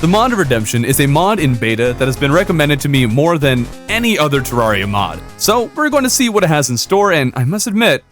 The Mod of Redemption is a mod in beta that has been recommended to me more than any other Terraria mod. So we're going to see what it has in store, and I must admit,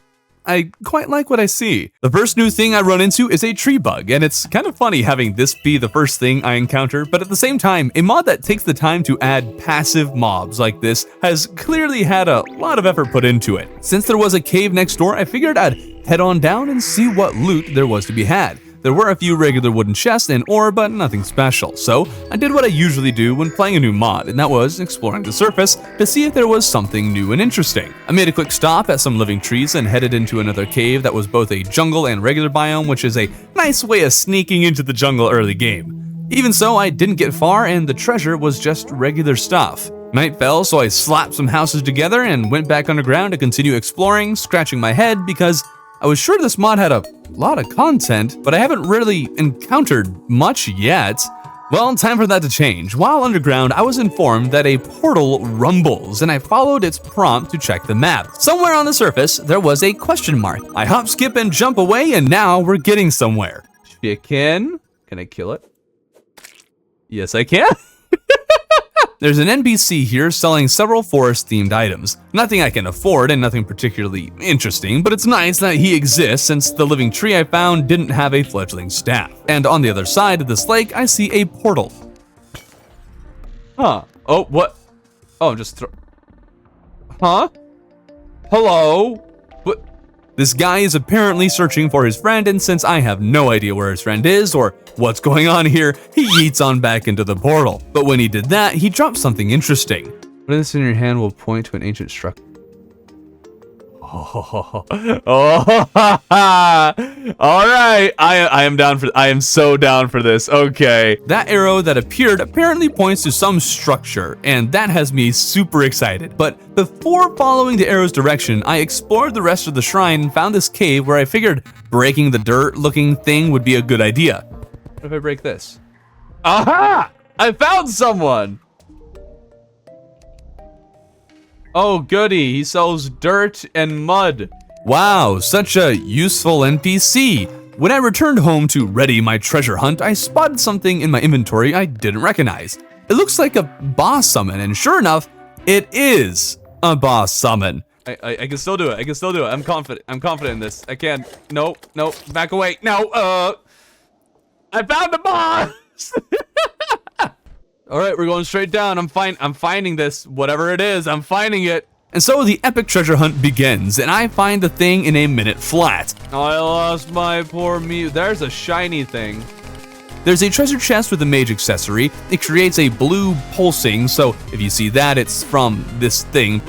I quite like what I see. The first new thing I run into is a tree bug, and it's kind of funny having this be the first thing I encounter, but at the same time, a mod that takes the time to add passive mobs like this has clearly had a lot of effort put into it. Since there was a cave next door, I figured I'd head on down and see what loot there was to be had. There were a few regular wooden chests and ore, but nothing special, so I did what I usually do when playing a new mod, and that was exploring the surface to see if there was something new and interesting. I made a quick stop at some living trees and headed into another cave that was both a jungle and regular biome, which is a nice way of sneaking into the jungle early game. Even so, I didn't get far, and the treasure was just regular stuff. Night fell, so I slapped some houses together and went back underground to continue exploring, scratching my head because I was sure this mod had a lot of content, but I haven't really encountered much yet. Well, time for that to change. While underground, I was informed that a portal rumbles, and I followed its prompt to check the map. Somewhere on the surface, there was a question mark. I hop, skip, and jump away, and now we're getting somewhere. Chicken? Can I kill it? Yes, I can. There's an NPC here selling several forest-themed items. Nothing I can afford and nothing particularly interesting, but it's nice that he exists since the living tree I found didn't have a fledgling staff. And on the other side of this lake, I see a portal. Huh. Oh, what? Oh, just Huh? Hello? What? This guy is apparently searching for his friend, and since I have no idea where his friend is or what's going on here, he yeets on back into the portal. But when he did that, he dropped something interesting. Putting this in your hand will point to an ancient structure. Oh, all right. I am so down for this. Okay. That arrow that appeared apparently points to some structure, and that has me super excited. But before following the arrow's direction, I explored the rest of the shrine and found this cave where I figured breaking the dirt-looking thing would be a good idea. What if I break this? Aha! I found someone! Oh goody, he sells dirt and mud. Wow, such a useful NPC. When I returned home to ready my treasure hunt, I spotted something in my inventory I didn't recognize. It looks like a boss summon, and sure enough, it is a boss summon. I can still do it, I can still do it. I'm confident in this. I can. No, back away. No, I found a boss! All right, we're going straight down. I'm finding this, whatever it is, I'm finding it. And so the epic treasure hunt begins, and I find the thing in a minute flat. I lost my poor Mew. There's a shiny thing. There's a treasure chest with a mage accessory. It creates a blue pulsing, so if you see that, it's from this thing.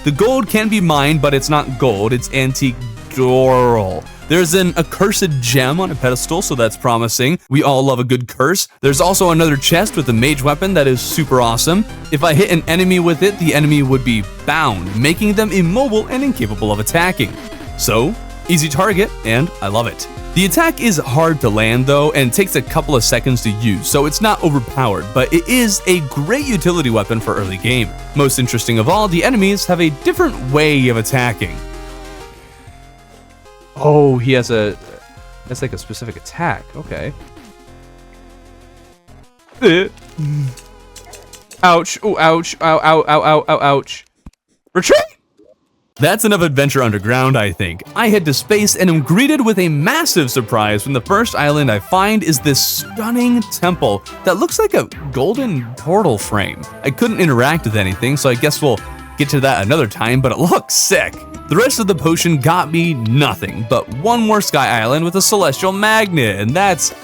The gold can be mined, but it's not gold, it's antique doral. There's an accursed gem on a pedestal, so that's promising. We all love a good curse. There's also another chest with a mage weapon that is super awesome. If I hit an enemy with it, the enemy would be bound, making them immobile and incapable of attacking. So, easy target, and I love it. The attack is hard to land though, and takes a couple of seconds to use, so it's not overpowered, but it is a great utility weapon for early game. Most interesting of all, the enemies have a different way of attacking. Oh, he has that's like a specific attack. Okay. Ouch. Oh, ouch. Ow, ow, ow, ow, ow, ouch. Retreat! That's enough adventure underground, I think. I head to space and am greeted with a massive surprise when the first island I find is this stunning temple that looks like a golden portal frame. I couldn't interact with anything, so I guess we'll get to that another time, but it looks sick. The rest of the potion got me nothing, but one more sky island with a celestial magnet, and that's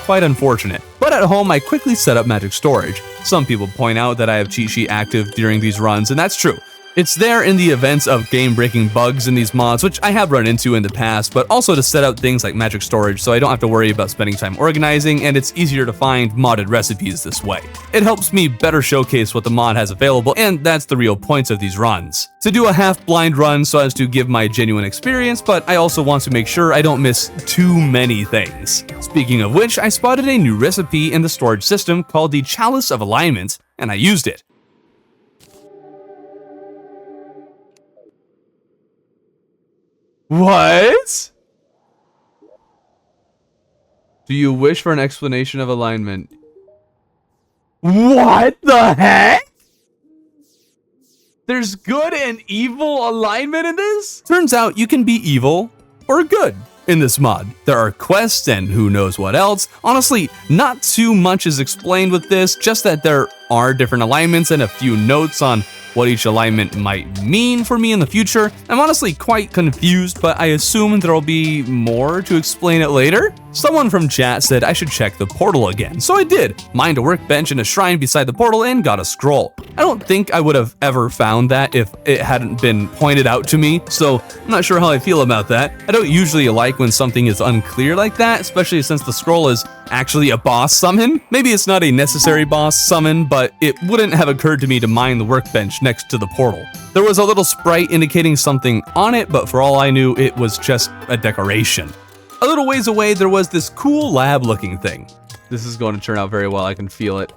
quite unfortunate. But at home, I quickly set up magic storage. Some people point out that I have cheat sheet active during these runs, and that's true. It's there in the events of game-breaking bugs in these mods, which I have run into in the past, but also to set out things like magic storage so I don't have to worry about spending time organizing, and it's easier to find modded recipes this way. It helps me better showcase what the mod has available, and that's the real point of these runs. To do a half-blind run so as to give my genuine experience, but I also want to make sure I don't miss too many things. Speaking of which, I spotted a new recipe in the storage system called the Chalice of Alignment, and I used it. What? Do you wish for an explanation of alignment? What the heck? There's good and evil alignment in this? Turns out you can be evil or good in this mod. There are quests and who knows what else. Honestly, not too much is explained with this, just that there are different alignments and a few notes on what each alignment might mean for me in the future. I'm honestly quite confused, but I assume there'll be more to explain it later. Someone from chat said I should check the portal again, so I did. Mined a workbench and a shrine beside the portal and got a scroll. I don't think I would have ever found that if it hadn't been pointed out to me, so I'm not sure how I feel about that. I don't usually like when something is unclear like that, especially since the scroll is actually a boss summon. Maybe it's not a necessary boss summon, but it wouldn't have occurred to me to mine the workbench next to the portal. There was a little sprite indicating something on it, but for all I knew, it was just a decoration. A little ways away, there was this cool lab-looking thing. This is going to turn out very well, I can feel it.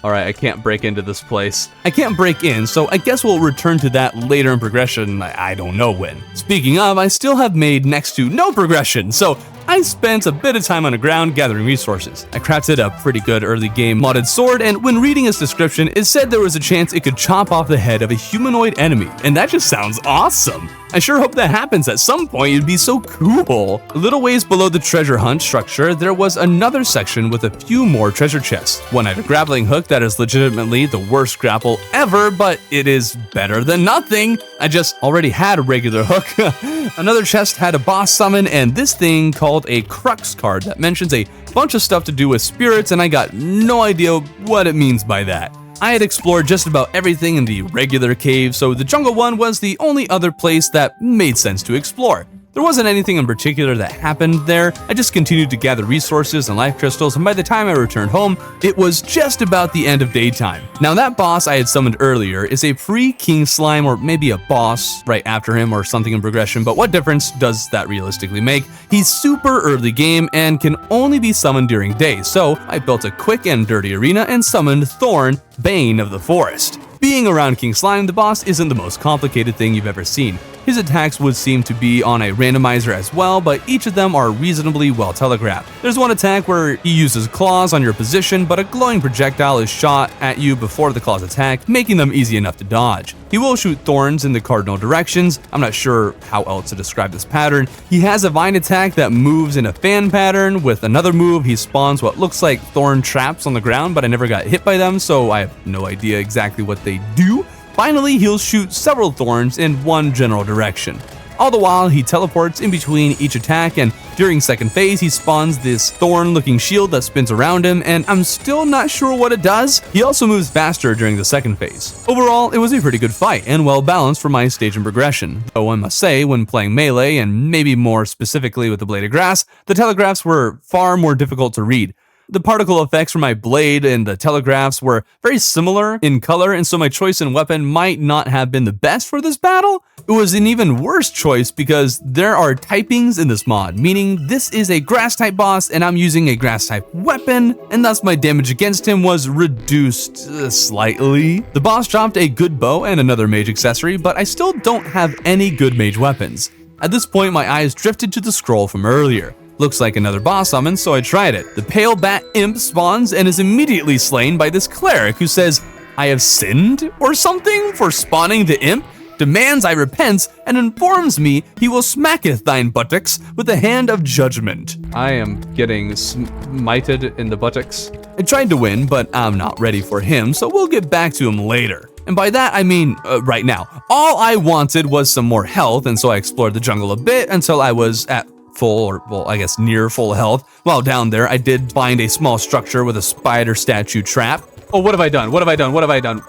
Alright, I can't break into this place. I can't break in, so I guess we'll return to that later in progression, I don't know when. Speaking of, I still have made next to no progression, so I spent a bit of time on the ground gathering resources. I crafted a pretty good early game modded sword, and when reading its description, it said there was a chance it could chop off the head of a humanoid enemy, and that just sounds awesome. I sure hope that happens at some point, it'd be so cool. A little ways below the treasure hunt structure, there was another section with a few more treasure chests. One had a grappling hook that is legitimately the worst grapple ever, but it is better than nothing. I just already had a regular hook. Another chest had a boss summon, and this thing called a crux card that mentions a bunch of stuff to do with spirits, and I got no idea what it means by that. I had explored just about everything in the regular cave, so the jungle one was the only other place that made sense to explore. There wasn't anything in particular that happened there. I just continued to gather resources and life crystals, and by the time I returned home, it was just about the end of daytime. Now that boss I had summoned earlier is a pre-king slime, or maybe a boss right after him or something in progression, but what difference does that realistically make? He's super early game and can only be summoned during day, so I built a quick and dirty arena and summoned Thorn, Bane of the Forest. Being around King Slime, the boss isn't the most complicated thing you've ever seen. His attacks would seem to be on a randomizer as well, but each of them are reasonably well telegraphed. There's one attack where he uses claws on your position, but a glowing projectile is shot at you before the claws attack, making them easy enough to dodge. He will shoot thorns in the cardinal directions. I'm not sure how else to describe this pattern. He has a vine attack that moves in a fan pattern. With another move, he spawns what looks like thorn traps on the ground, but I never got hit by them, so I have no idea exactly what they do. Finally, he'll shoot several thorns in one general direction. All the while, he teleports in between each attack, and during second phase, he spawns this thorn-looking shield that spins around him, and I'm still not sure what it does. He also moves faster during the second phase. Overall, it was a pretty good fight, and well-balanced for my stage and progression. Though I must say, when playing melee, and maybe more specifically with the Blade of Grass, the telegraphs were far more difficult to read. The particle effects from my blade and the telegraphs were very similar in color, and so my choice in weapon might not have been the best for this battle. It was an even worse choice because there are typings in this mod, meaning this is a grass type boss and I'm using a grass type weapon, and thus my damage against him was reduced slightly. The boss dropped a good bow and another mage accessory, but I still don't have any good mage weapons. At this point, my eyes drifted to the scroll from earlier. Looks like another boss summon, so I tried it. The Pale Bat Imp spawns and is immediately slain by this cleric who says, "I have sinned or something for spawning the imp, demands I repent, and informs me he will smacketh thine buttocks with the hand of judgment." I am getting smited in the buttocks. I tried to win, but I'm not ready for him, so we'll get back to him later. And by that, I mean right now. All I wanted was some more health, and so I explored the jungle a bit until I was at full, or well, I guess near full health. While down there, I did find a small structure with a spider statue trap. Oh, what have I done? What have I done? What have I done?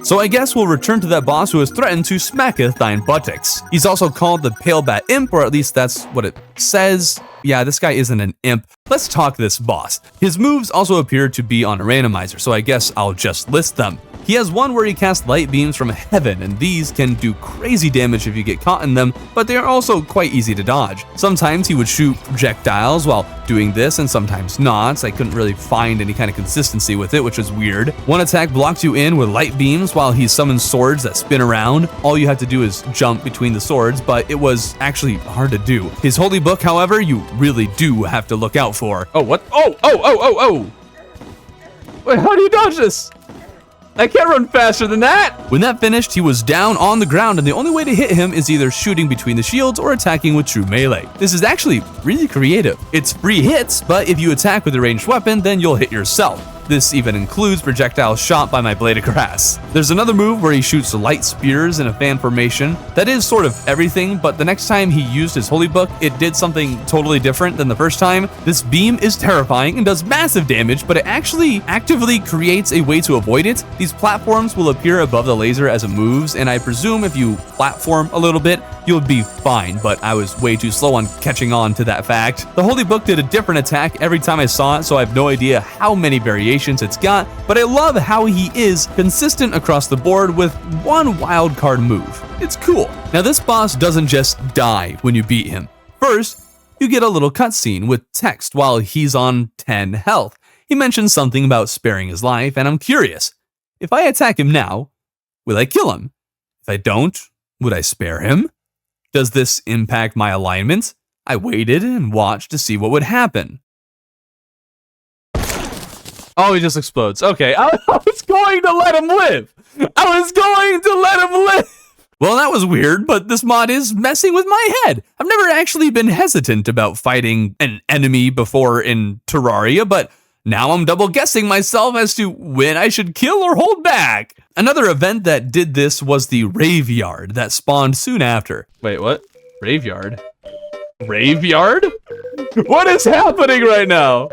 So I guess we'll return to that boss who has threatened to smacketh thine buttocks. He's also called the Pale Bat Imp, or at least that's what it says. Yeah, this guy isn't an imp. Let's talk this boss. His moves also appear to be on a randomizer, so I guess I'll just list them. He has one where he casts light beams from heaven, and these can do crazy damage if you get caught in them, but they are also quite easy to dodge. Sometimes he would shoot projectiles while doing this, and sometimes not. I couldn't really find any kind of consistency with it, which was weird. One attack blocks you in with light beams while he summons swords that spin around. All you have to do is jump between the swords, but it was actually hard to do. His holy book, however, you really do have to look out for. Oh, what? Oh! Wait, how do you dodge this? I can't run faster than that! When that finished, he was down on the ground, and the only way to hit him is either shooting between the shields or attacking with true melee. This is actually really creative. It's free hits, but if you attack with a ranged weapon, then you'll hit yourself. This even includes projectiles shot by my blade of grass. There's another move where he shoots light spears in a fan formation. That is sort of everything, but the next time he used his holy book, it did something totally different than the first time. This beam is terrifying and does massive damage, but it actually actively creates a way to avoid it. These platforms will appear above the laser as it moves, and I presume if you platform a little bit, you'll be fine, but I was way too slow on catching on to that fact. The holy book did a different attack every time I saw it, so I have no idea how many variations it's got, but I love how he is consistent across the board with one wild card move. It's cool. Now this boss doesn't just die when you beat him. First, you get a little cutscene with text while he's on 10 health. He mentions something about sparing his life, and I'm curious. If I attack him now, will I kill him? If I don't, would I spare him? Does this impact my alignment? I waited and watched to see what would happen. Oh, he just explodes. Okay, I was going to let him live. Well, that was weird, but this mod is messing with my head. I've never actually been hesitant about fighting an enemy before in Terraria, but now I'm double guessing myself as to when I should kill or hold back. Another event that did this was the Raveyard that spawned soon after. Wait, what? Raveyard? Raveyard? What is happening right now?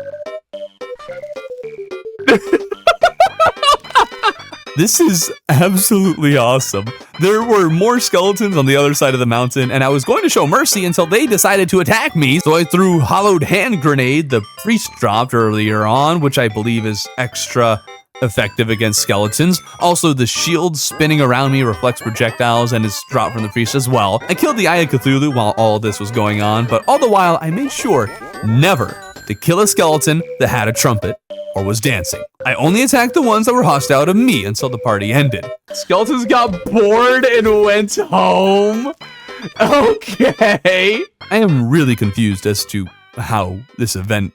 This is absolutely awesome. There were more skeletons on the other side of the mountain, and I was going to show mercy until they decided to attack me, so I threw Hollowed Hand Grenade the priest dropped earlier on, which I believe is extra effective against skeletons. Also, the shield spinning around me reflects projectiles and is dropped from the priest as well. I killed the Eye of Cthulhu while all this was going on, but all the while I made sure never to kill a skeleton that had a trumpet or was dancing. I only attacked the ones that were hostile to me until the party ended. Skeletons got bored and went home. Okay. I am really confused as to how this event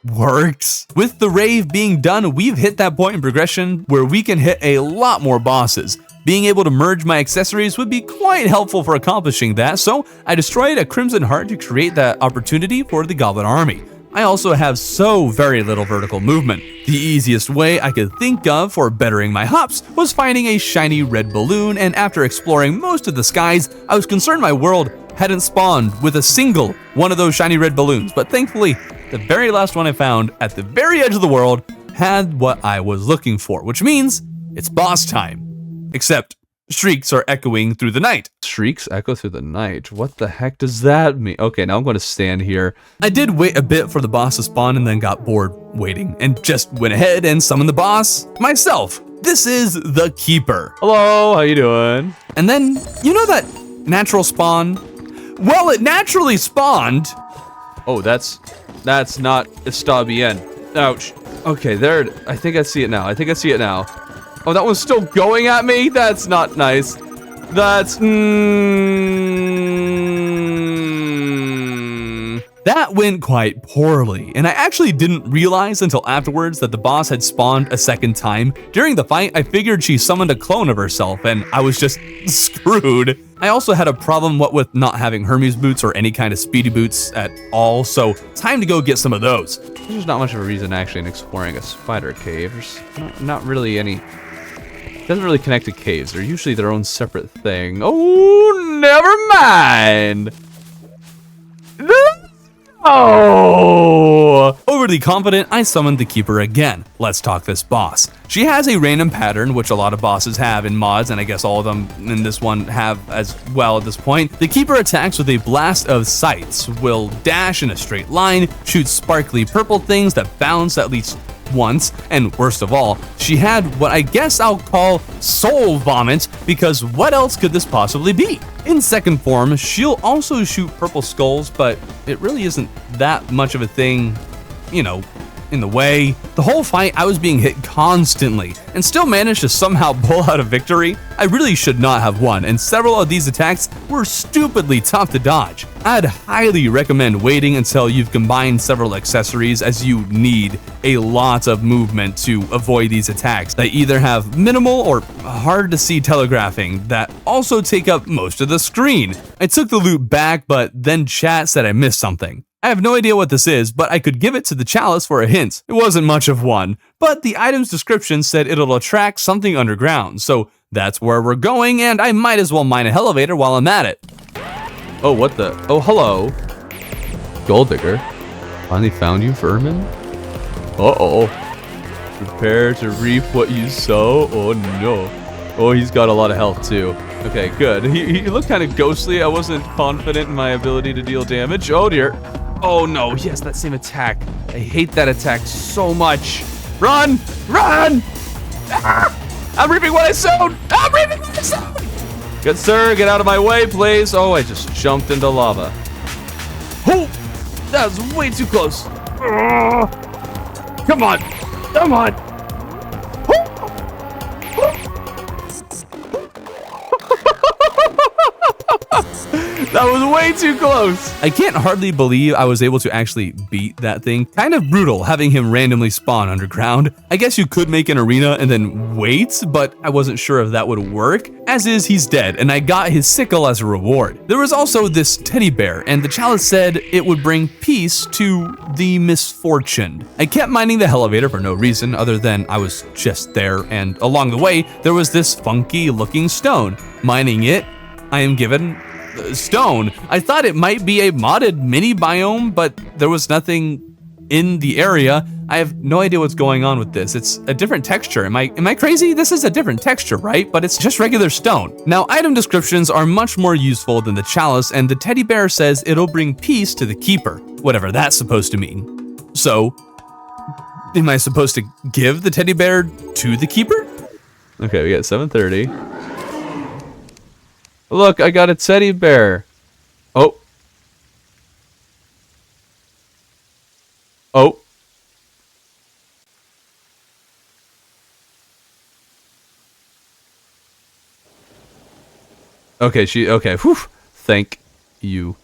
works. With the rave being done, we've hit that point in progression where we can hit a lot more bosses. Being able to merge my accessories would be quite helpful for accomplishing that, so I destroyed a Crimson Heart to create that opportunity for the Goblin Army. I also have so very little vertical movement. The easiest way I could think of for bettering my hops was finding a shiny red balloon, and after exploring most of the skies, I was concerned my world hadn't spawned with a single one of those shiny red balloons, but thankfully, the very last one I found at the very edge of the world had what I was looking for, which means it's boss time. Except shrieks are echoing through the night. Shrieks echo through the night? What the heck does that mean? Okay, now I'm going to stand here. I did wait a bit for the boss to spawn and then got bored waiting and just went ahead and summoned the boss myself. This is the Keeper. Hello, how you doing? And then, you know that natural spawn? Well, it naturally spawned. Oh, that's not está bien. Ouch. Okay, there, I think I see it now. Oh, that one's still going at me? That's not nice. That went quite poorly, and I actually didn't realize until afterwards that the boss had spawned a second time. During the fight, I figured she summoned a clone of herself, and I was just screwed. I also had a problem with not having Hermes boots or any kind of speedy boots at all, so time to go get some of those. There's not much of a reason actually in exploring a spider cave. There's not really any. It doesn't really connect to caves. They're usually their own separate thing. Oh, never mind. Oh! Overly confident, I summoned the Keeper again. Let's talk this boss. She has a random pattern, which a lot of bosses have in mods, and I guess all of them in this one have as well at this point. The Keeper attacks with a blast of sights, will dash in a straight line, shoots sparkly purple things that bounce at least once, and worst of all, she had what I guess I'll call soul vomit, because what else could this possibly be? In second form, she'll also shoot purple skulls, but it really isn't that much of a thing, you know, in the way. The whole fight, I was being hit constantly, and still managed to somehow pull out a victory. I really should not have won, and several of these attacks were stupidly tough to dodge. I'd highly recommend waiting until you've combined several accessories, as you need a lot of movement to avoid these attacks that either have minimal or hard to see telegraphing that also take up most of the screen. I took the loot back, but then chat said I missed something. I have no idea what this is, but I could give it to the chalice for a hint. It wasn't much of one, but the item's description said it'll attract something underground, so that's where we're going, and I might as well mine a elevator while I'm at it. Oh, what the? Oh, hello. Gold digger. Finally found you, vermin? Uh-oh. Prepare to reap what you sow. Oh, no. Oh, he's got a lot of health, too. Okay, good. He looked kind of ghostly. I wasn't confident in my ability to deal damage. Oh, dear. Oh, no. He has that same attack. I hate that attack so much. Run! Run! Ah! I'm reaping what I sowed! I'm reaping what I sowed! Good sir, get out of my way, please. Oh, I just jumped into lava. Oh, that was way too close. Come on, come on. That was way too close. I can't hardly believe I was able to actually beat that thing. Kind of brutal having him randomly spawn underground. I guess you could make an arena and then wait, but I wasn't sure if that would work. As is, he's dead, and I got his sickle as a reward. There was also this teddy bear, and the chalice said it would bring peace to the misfortuned. I kept mining the elevator for no reason other than I was just there, and along the way, there was this funky looking stone. Mining it, I am given stone. I thought it might be a modded mini biome, but there was nothing in the area. I have no idea what's going on with this. It's a different texture. Am I crazy? This is a different texture, right? But it's just regular stone. Now, item descriptions are much more useful than the chalice, and the teddy bear says it'll bring peace to the keeper, whatever that's supposed to mean. So, am I supposed to give the teddy bear to the keeper? Okay, we got 7:30. Look, I got a teddy bear. Oh. Oh. Okay, okay. Whew. Thank you.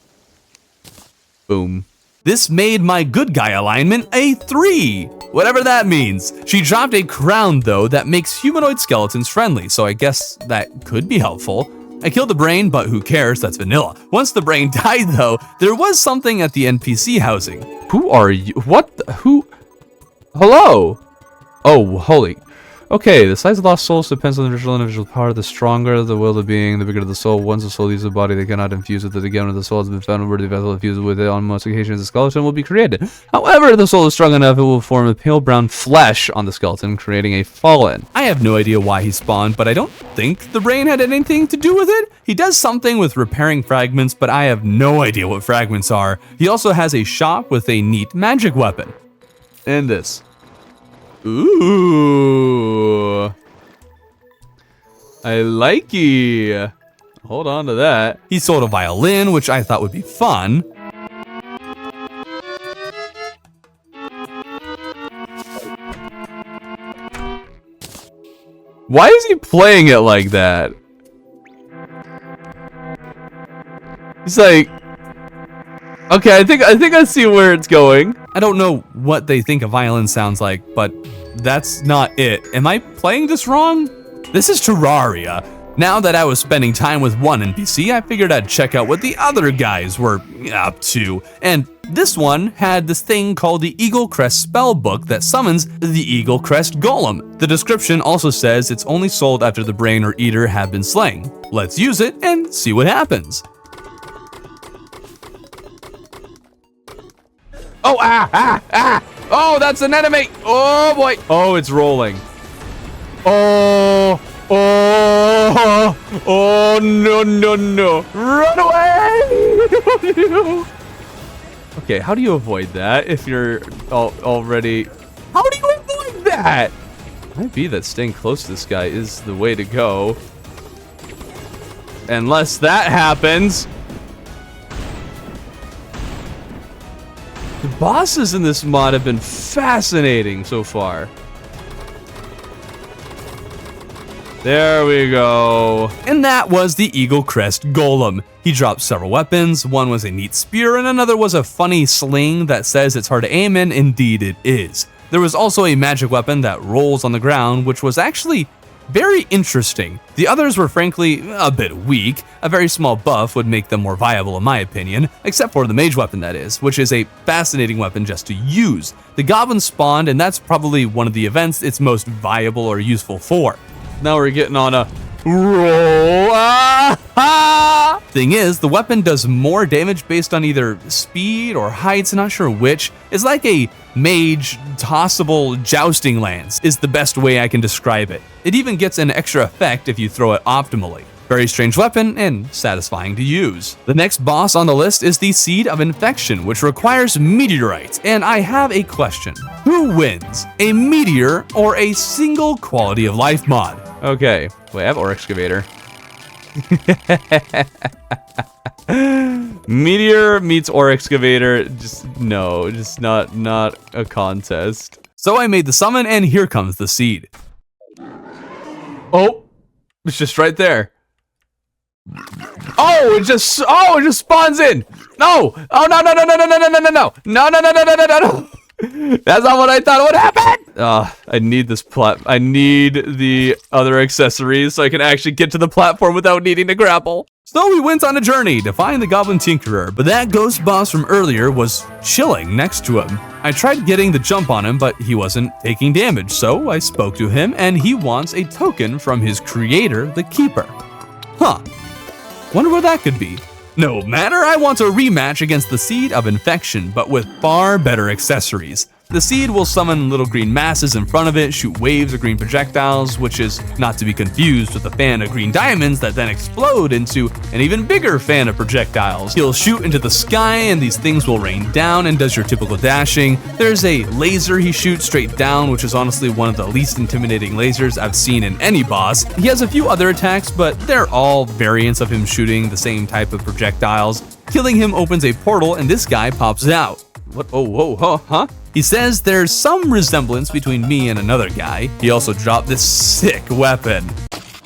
Boom. This made my good guy alignment a 3. Whatever that means. She dropped a crown, though, that makes humanoid skeletons friendly, so I guess that could be helpful. I killed the brain, but who cares? That's vanilla. Once the brain died, though, there was something at the NPC housing. Who are you? What the? Who? Hello? Oh, holy. Okay, the size of lost souls depends on the individual power. The stronger the will of being, the bigger the soul. Once the soul leaves the body, they cannot infuse with it again. When the soul has been found where the vessel infused with it, on most occasions, the skeleton will be created. However, if the soul is strong enough, it will form a pale brown flesh on the skeleton, creating a fallen. I have no idea why he spawned, but I don't think the brain had anything to do with it. He does something with repairing fragments, but I have no idea what fragments are. He also has a shop with a neat magic weapon. And this. Ooh, I like it. Hold on to that. He sold a violin, which I thought would be fun. Why is he playing it like that? He's like, okay, I think I see where it's going. I don't know what they think a violin sounds like, but that's not it. Am I playing this wrong? This is Terraria. Now that I was spending time with one NPC, I figured I'd check out what the other guys were up to. And this one had this thing called the Eagle Crest spellbook that summons the Eagle Crest Golem. The description also says it's only sold after the brain or eater have been slain. Let's use it and see what happens. Oh, oh, that's an enemy. Oh, boy. Oh, it's rolling. Oh, no, no, no. Run away. Okay, how do you avoid that if you're already... How do you avoid that? Might be that staying close to this guy is the way to go. Unless that happens... The bosses in this mod have been fascinating so far. There we go. And that was the Eagle Crest Golem. He dropped several weapons. One was a neat spear and another was a funny sling that says it's hard to aim in. Indeed it is. There was also a magic weapon that rolls on the ground, which was actually very interesting. The others were frankly a bit weak. A very small buff would make them more viable in my opinion, except for the mage weapon that is, which is a fascinating weapon just to use. The goblin spawned and that's probably one of the events it's most viable or useful for. Now we're getting on a roll. Thing is, the weapon does more damage based on either speed or heights, not sure which. It's like a mage tossable jousting lance is the best way I can describe it. It even gets an extra effect if you throw it optimally. Very strange weapon and satisfying to use. The next boss on the list is the Seed of Infection, which requires meteorites, and I have a question. Who wins, a meteor or a single quality of life mod? Okay, wait, I have Ore Excavator. Meteor meets Ore Excavator, just not a contest. So I made the summon and here comes the seed. Oh, it's just right there. Oh, it just spawns in. No. Oh, no. That's not what I thought would happen. I need this I need the other accessories so I can actually get to the platform without needing to grapple. So we went on a journey to find the Goblin Tinkerer, but that ghost boss from earlier was chilling next to him. I tried getting the jump on him, but he wasn't taking damage, so I spoke to him and he wants a token from his creator, the Keeper. Huh. Wonder where that could be. No matter, I want a rematch against the Seed of Infection, but with far better accessories. The seed will summon little green masses in front of it, shoot waves of green projectiles, which is not to be confused with a fan of green diamonds that then explode into an even bigger fan of projectiles. He'll shoot into the sky and these things will rain down and does your typical dashing. There's a laser he shoots straight down, which is honestly one of the least intimidating lasers I've seen in any boss. He has a few other attacks, but they're all variants of him shooting the same type of projectiles. Killing him opens a portal and this guy pops out. What? Oh, whoa, huh? He says there's some resemblance between me and another guy. He also dropped this sick weapon.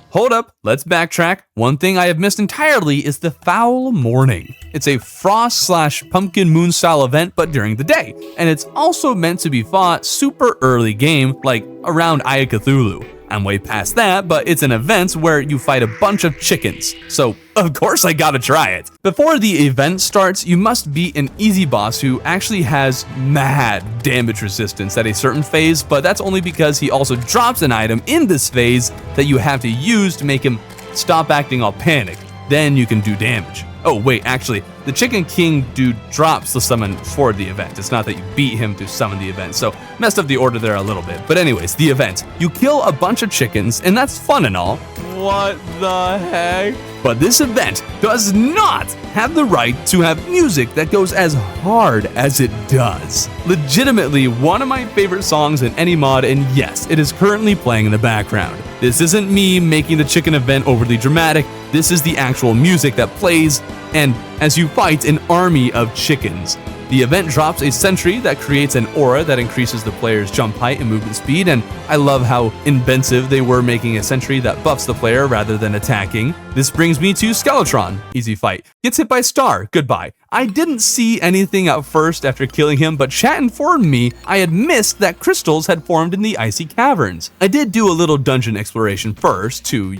Hold up, let's backtrack. One thing I have missed entirely is the Foul Morning. It's a frost/pumpkin moon style event, but during the day. And it's also meant to be fought super early game, like around Aya Cthulhu. I'm way past that, but it's an event where you fight a bunch of chickens. So, of course I gotta try it. Before the event starts, you must beat an easy boss who actually has mad damage resistance at a certain phase, but that's only because he also drops an item in this phase that you have to use to make him stop acting all panicked. Then you can do damage. Oh wait, actually, the Chicken King dude drops the summon for the event. It's not that you beat him to summon the event, so messed up the order there a little bit. But anyways, the event. You kill a bunch of chickens, and that's fun and all. What the heck? But this event does not have the right to have music that goes as hard as it does. Legitimately one of my favorite songs in any mod, and yes, it is currently playing in the background. This isn't me making the chicken event overly dramatic. This is the actual music that plays, and as you fight an army of chickens. The event drops a sentry that creates an aura that increases the player's jump height and movement speed, and I love how inventive they were making a sentry that buffs the player rather than attacking. This brings me to Skeletron. Easy fight. Gets hit by Star. Goodbye. I didn't see anything at first after killing him, but chat informed me I had missed that crystals had formed in the icy caverns. I did do a little dungeon exploration first to,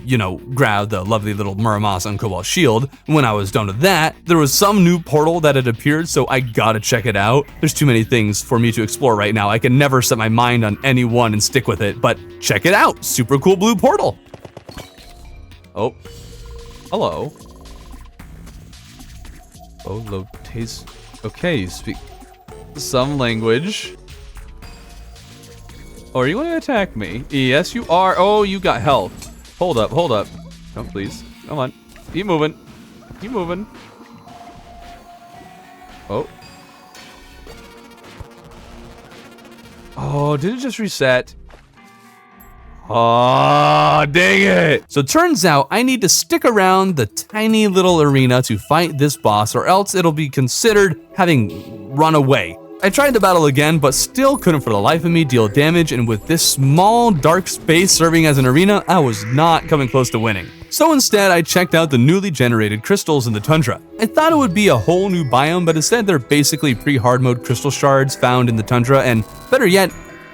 grab the lovely little Muramas and Kobold shield. When I was done with that, there was some new portal that had appeared, so I gotta check it out. There's too many things for me to explore right now. I can never set my mind on any one and stick with it, but check it out. Super cool blue portal. Oh, hello. Oh, Lotes. Okay, you speak some language. Oh, are you going to attack me? Yes, you are. Oh, you got health. Hold up. Oh, please. Come on. Keep moving. Oh. Oh, did it just reset? Oh, dang it. So it turns out I need to stick around the tiny little arena to fight this boss, or else it'll be considered having run away. I tried to battle again, but still couldn't for the life of me deal damage, and with this small dark space serving as an arena, I was not coming close to winning. So instead, I checked out the newly generated crystals in the tundra. I thought it would be a whole new biome, but instead they're basically pre-hard mode crystal shards found in the tundra, and better yet,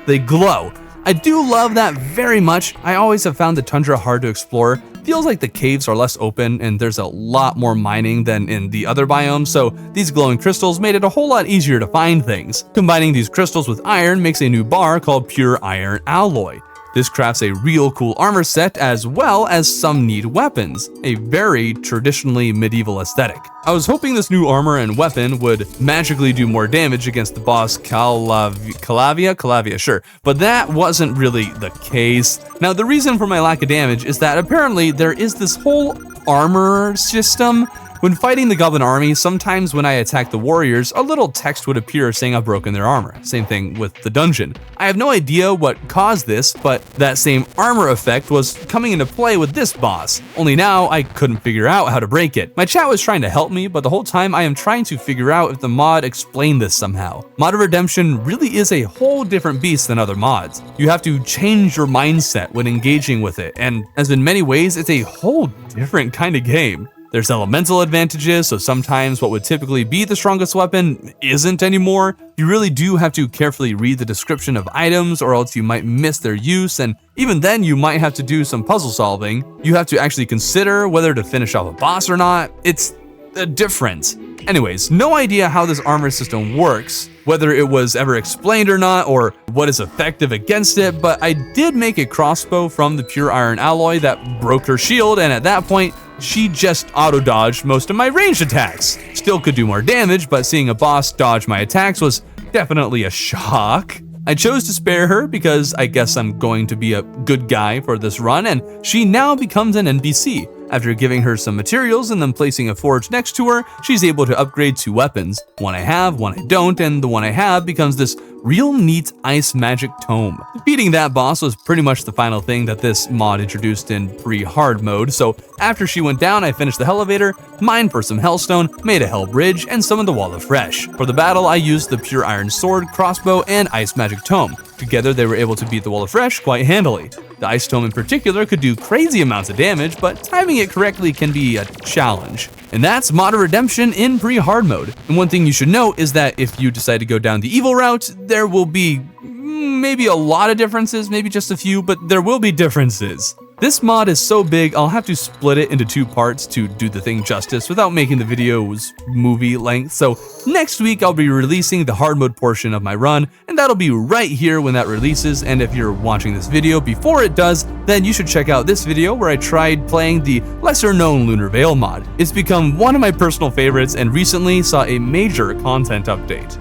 they glow. I do love that very much. I always have found the tundra hard to explore. Feels like the caves are less open and there's a lot more mining than in the other biomes, so these glowing crystals made it a whole lot easier to find things. Combining these crystals with iron makes a new bar called Pure Iron Alloy. This crafts a real cool armor set as well as some neat weapons, a very traditionally medieval aesthetic. I was hoping this new armor and weapon would magically do more damage against the boss Calavia, sure, but that wasn't really the case. Now the reason for my lack of damage is that apparently there is this whole armor system. When fighting the goblin army, sometimes when I attack the warriors, a little text would appear saying I've broken their armor. Same thing with the dungeon. I have no idea what caused this, but that same armor effect was coming into play with this boss. Only now, I couldn't figure out how to break it. My chat was trying to help me, but the whole time I am trying to figure out if the mod explained this somehow. Mod of Redemption really is a whole different beast than other mods. You have to change your mindset when engaging with it, and as in many ways, it's a whole different kind of game. There's elemental advantages, so sometimes what would typically be the strongest weapon isn't anymore. You really do have to carefully read the description of items or else you might miss their use, and even then you might have to do some puzzle solving. You have to actually consider whether to finish off a boss or not. It's a difference. Anyways, no idea how this armor system works, whether it was ever explained or not, or what is effective against it, but I did make a crossbow from the Pure Iron Alloy that broke her shield, and at that point, she just auto-dodged most of my ranged attacks. Still could do more damage, but seeing a boss dodge my attacks was definitely a shock. I chose to spare her because I guess I'm going to be a good guy for this run, and she now becomes an NPC. After giving her some materials and then placing a forge next to her, she's able to upgrade 2 weapons. One I have, one I don't, and the one I have becomes this real neat ice magic tome. Defeating that boss was pretty much the final thing that this mod introduced in pre-hard mode, so after she went down, I finished the elevator, mined for some hellstone, made a hell bridge, and summoned the wall of fresh. For the battle, I used the pure iron sword, crossbow, and ice magic tome. Together, they were able to beat the wall of fresh quite handily. The ice tome in particular could do crazy amounts of damage, but timing it correctly can be a challenge. And that's Mod of Redemption in pre-hard mode. And one thing you should know is that if you decide to go down the evil route, there will be maybe a lot of differences, maybe just a few, but there will be differences. This mod is so big, I'll have to split it into 2 parts to do the thing justice without making the videos movie length. So next week, I'll be releasing the hard mode portion of my run, and that'll be right here when that releases. And if you're watching this video before it does, then you should check out this video where I tried playing the lesser known Lunar Veil mod. It's become one of my personal favorites and recently saw a major content update.